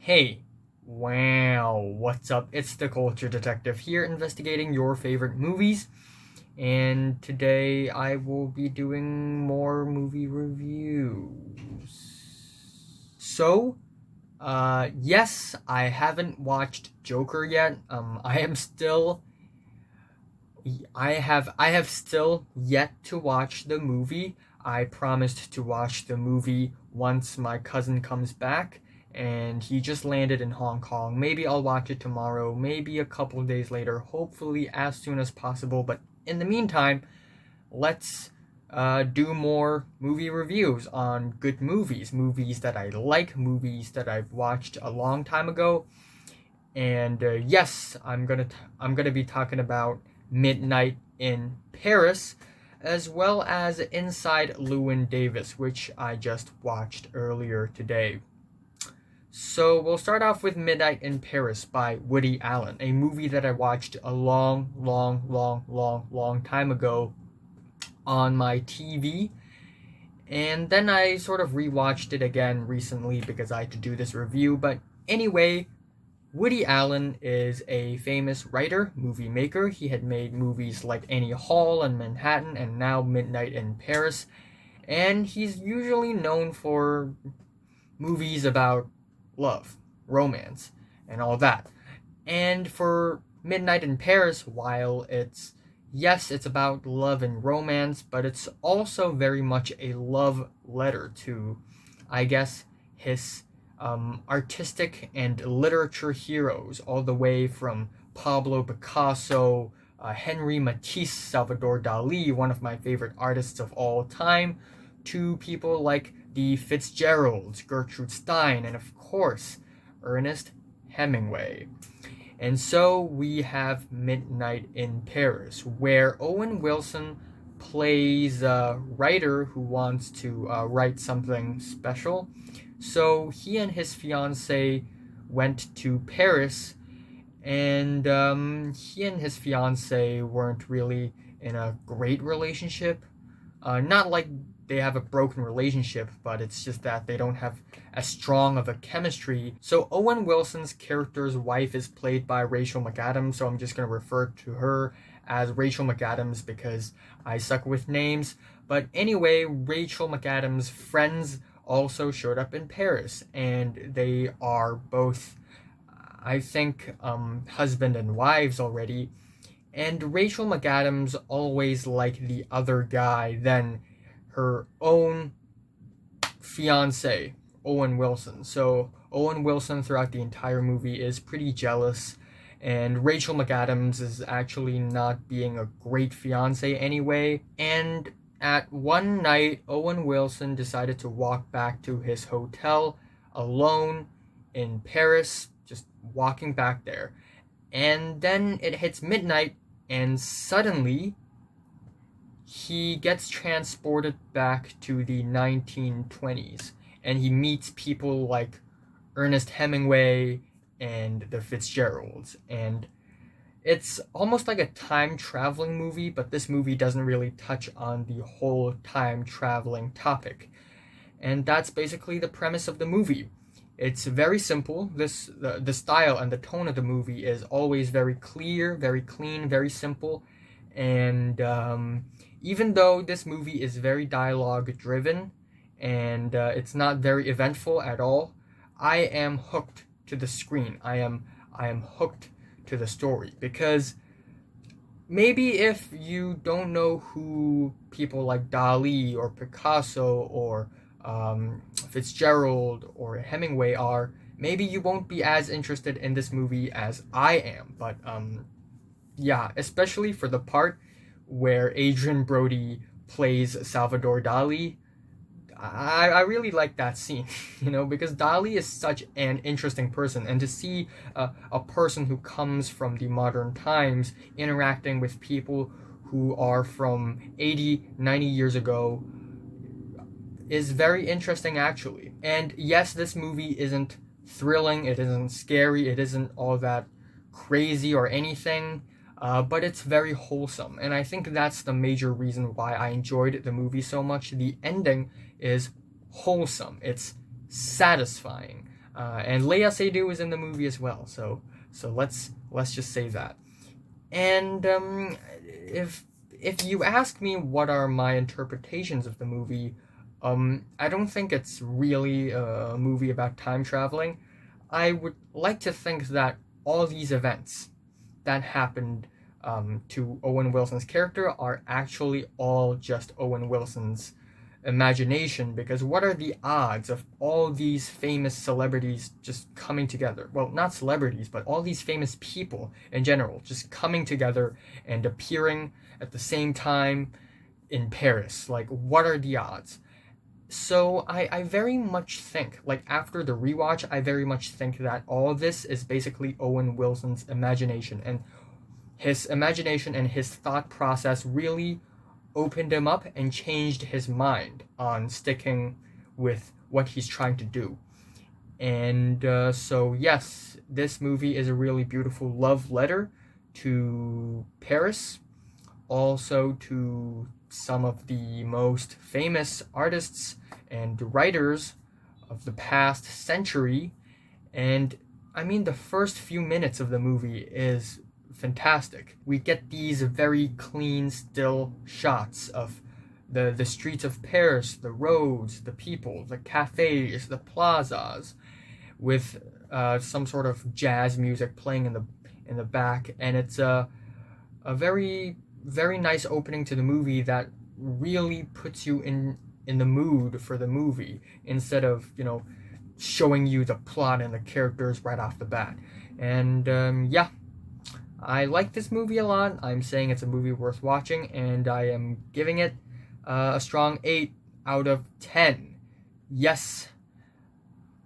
Hey, wow, what's up? It's the Culture Detective here investigating your favorite movies. And today I will be doing more movie reviews. Yes, I haven't watched Joker yet. I have still yet to watch the movie. I promised to watch the movie once my cousin comes back, and he just landed in Hong Kong. Maybe I'll watch it tomorrow, maybe a couple days later, hopefully as soon as possible. But in the meantime, let's do more movie reviews on good movies, movies that I like, movies that I've watched a long time ago. And yes, I'm gonna be talking about Midnight in Paris, as well as Inside Llewyn Davis, which I just watched earlier today. So we'll start off with Midnight in Paris by Woody Allen, a movie that I watched a long time ago on my TV. And then I sort of rewatched it again recently because I had to do this review. But anyway, Woody Allen is a famous writer, movie maker. He had made movies like Annie Hall and Manhattan and now Midnight in Paris. And he's usually known for movies about love, romance, and all that. And for Midnight in Paris, while it's about love and romance, but it's also very much a love letter to, I guess, his artistic and literature heroes, all the way from Pablo Picasso, Henri Matisse, Salvador Dali, one of my favorite artists of all time, to people like the Fitzgeralds, Gertrude Stein, and of course, Ernest Hemingway. And so we have Midnight in Paris, where Owen Wilson plays a writer who wants to write something special. So he and his fiancee went to Paris, and he and his fiancee weren't really in a great relationship. Not like they have a broken relationship, but it's just that they don't have as strong of a chemistry. So Owen Wilson's character's wife is played by Rachel McAdams, so I'm just going to refer to her as Rachel McAdams because I suck with names. But anyway, Rachel McAdams' friends also showed up in Paris, and they are both, I think, husband and wives already. And Rachel McAdams always liked the other guy than her own fiance, Owen Wilson. So Owen Wilson throughout the entire movie is pretty jealous, and Rachel McAdams is actually not being a great fiance anyway. And at one night, Owen Wilson decided to walk back to his hotel alone in Paris, just walking back there. And then it hits midnight, and suddenly he gets transported back to the 1920s, and he meets people like Ernest Hemingway and the Fitzgeralds. And it's almost like a time traveling movie, but this movie doesn't really touch on the whole time traveling topic. And that's basically the premise of the movie. It's very simple. The style and the tone of the movie is always very clear, very clean, very simple. And even though this movie is very dialogue driven and it's not very eventful at all, I am hooked to the screen. I am hooked to the story because maybe if you don't know who people like Dali or Picasso or Fitzgerald or Hemingway are, maybe you won't be as interested in this movie as I am. But yeah, especially for the part where Adrian Brody plays Salvador Dali. I really like that scene, because Dali is such an interesting person, and to see a person who comes from the modern times interacting with people who are from 80, 90 years ago is very interesting, actually. And yes, this movie isn't thrilling, it isn't scary, it isn't all that crazy or anything, but it's very wholesome. And I think that's the major reason why I enjoyed the movie so much. The ending is wholesome, it's satisfying. And Léa Seydoux is in the movie as well. So let's just say that. And if you ask me what are my interpretations of the movie, I don't think it's really a movie about time traveling. I would like to think that all these events that happened to Owen Wilson's character are actually all just Owen Wilson's imagination, because what are the odds of all these famous celebrities just coming together? Well, not celebrities, but all these famous people in general just coming together and appearing at the same time in Paris. Like, what are the odds? So I very much think, like after the rewatch, I very much think that all of this is basically Owen Wilson's imagination, and his imagination and his thought process really opened him up and changed his mind on sticking with what he's trying to do. And so, yes, this movie is a really beautiful love letter to Paris, also to some of the most famous artists and writers of the past century. And I mean, the first few minutes of the movie is fantastic. We get these very clean, still shots of the streets of Paris, the roads, the people, the cafes, the plazas, with some sort of jazz music playing in the back, and it's a very very nice opening to the movie that really puts you in the mood for the movie, instead of showing you the plot and the characters right off the bat. And yeah, I like this movie a lot. I'm saying it's a movie worth watching, and I am giving it a strong 8 out of 10. Yes.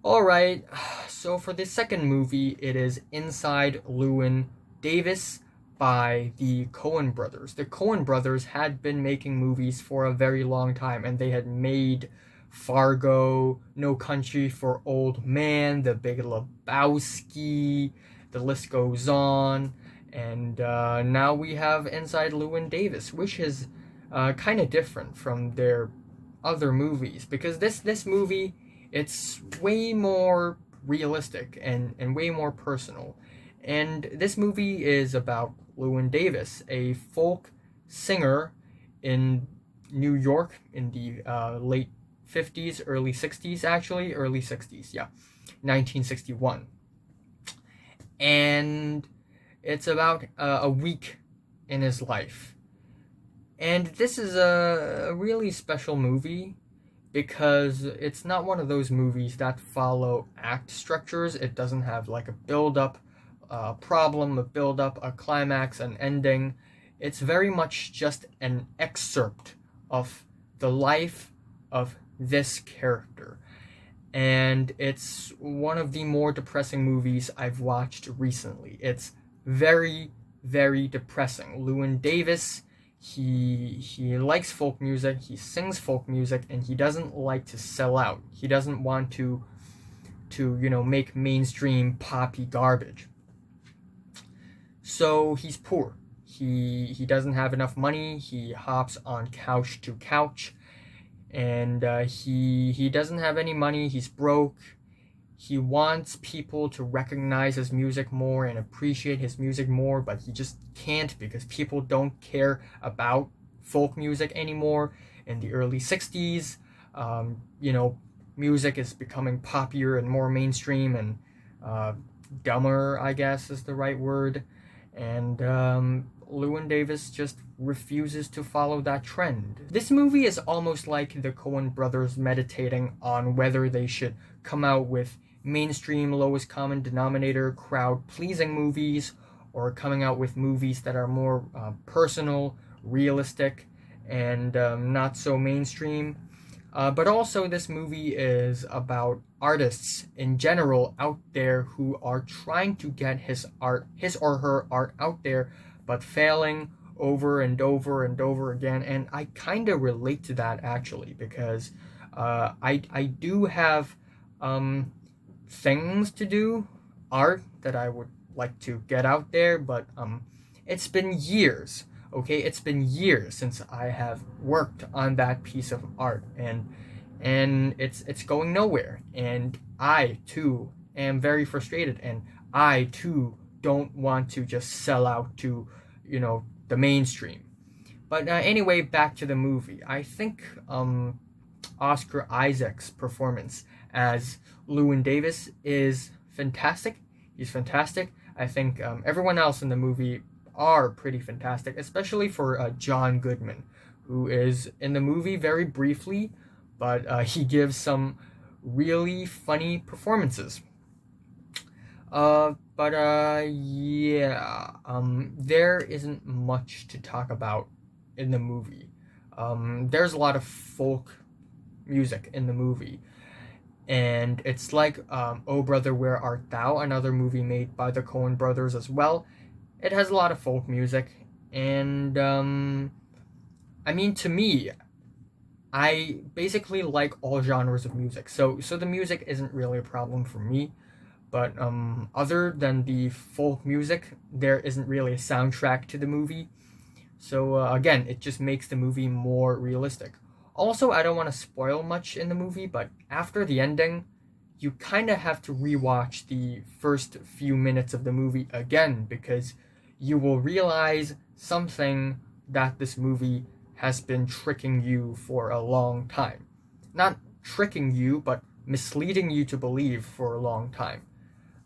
Alright, so for the second movie, it is Inside Llewyn Davis by the Coen brothers. The Coen brothers had been making movies for a very long time, and they had made Fargo, No Country for Old Men, The Big Lebowski, the list goes on. And now we have Inside Llewyn Davis, which is kind of different from their other movies, because this movie, it's way more realistic and way more personal. And this movie is about Llewyn Davis, a folk singer in New York in the late 50s, early 60s, actually, early 60s, yeah, 1961. And it's about a week in his life. And this is a really special movie because it's not one of those movies that follow act structures. It doesn't have like a build-up, problem, a build-up, a climax, an ending. It's very much just an excerpt of the life of this character. And it's one of the more depressing movies I've watched recently. It's very, very depressing. Llewyn Davis, he likes folk music, he sings folk music, and he doesn't like to sell out. He doesn't want to make mainstream poppy garbage. So he's poor. He doesn't have enough money. He hops on couch to couch, and he doesn't have any money. He's broke. He wants people to recognize his music more and appreciate his music more, but he just can't because people don't care about folk music anymore. In the early 60s, music is becoming poppier and more mainstream and dumber, I guess is the right word. And Llewyn Davis just refuses to follow that trend. This movie is almost like the Coen brothers meditating on whether they should come out with mainstream, lowest common denominator, crowd-pleasing movies, or coming out with movies that are more personal, realistic, and not so mainstream. But also, this movie is about artists in general out there who are trying to get his or her art out there, but failing over and over and over again. And I kind of relate to that, actually, because I do have things to do, art that I would like to get out there, but it's been years. Okay, it's been years since I have worked on that piece of art, and and it's going nowhere. And I too am very frustrated, and I too don't want to just sell out to, the mainstream. But anyway, back to the movie. I think Oscar Isaac's performance as Llewyn Davis is fantastic. He's fantastic. I think everyone else in the movie are pretty fantastic, especially for John Goodman, who is in the movie very briefly, but he gives some really funny performances. There isn't much to talk about in the movie. There's a lot of folk music in the movie, and it's like Oh Brother Where Art Thou, another movie made by the Coen brothers as well. It has a lot of folk music, and I mean, to me, I basically like all genres of music, so the music isn't really a problem for me. But other than the folk music, there isn't really a soundtrack to the movie. So again, it just makes the movie more realistic. Also, I don't want to spoil much in the movie, but after the ending, you kind of have to rewatch the first few minutes of the movie again, because you will realize something that this movie has been tricking you for a long time. Not tricking you, but misleading you to believe for a long time.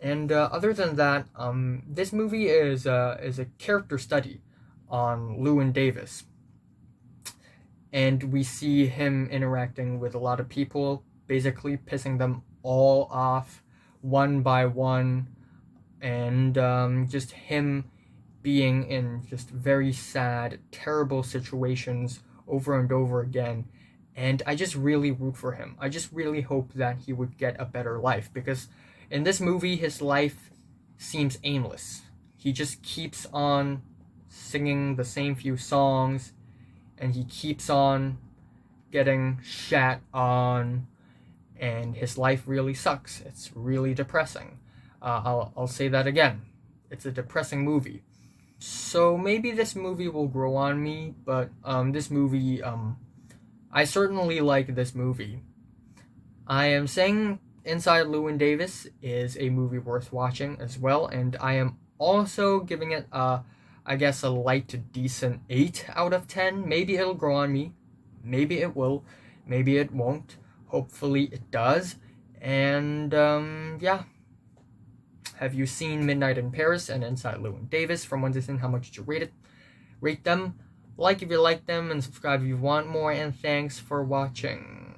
And other than that, this movie is a character study on Llewyn Davis, and we see him interacting with a lot of people, basically pissing them all off one by one, and just him being in just very sad, terrible situations over and over again. And I just really root for him. I just really hope that he would get a better life, because in this movie, his life seems aimless. He just keeps on singing the same few songs, and he keeps on getting shat on, and his life really sucks. It's really depressing. I'll say that again. It's a depressing movie. So maybe this movie will grow on me, but this movie, I certainly like this movie. I am saying Inside Llewyn Davis is a movie worth watching as well, and I am also giving it I guess a light to decent 8 out of 10. Maybe it'll grow on me. Maybe it will. Maybe it won't. Hopefully it does. And yeah. Have you seen Midnight in Paris and Inside Llewyn Davis? From 1 to 10, how much did you rate it? Rate them. Like if you like them, and subscribe if you want more, and thanks for watching.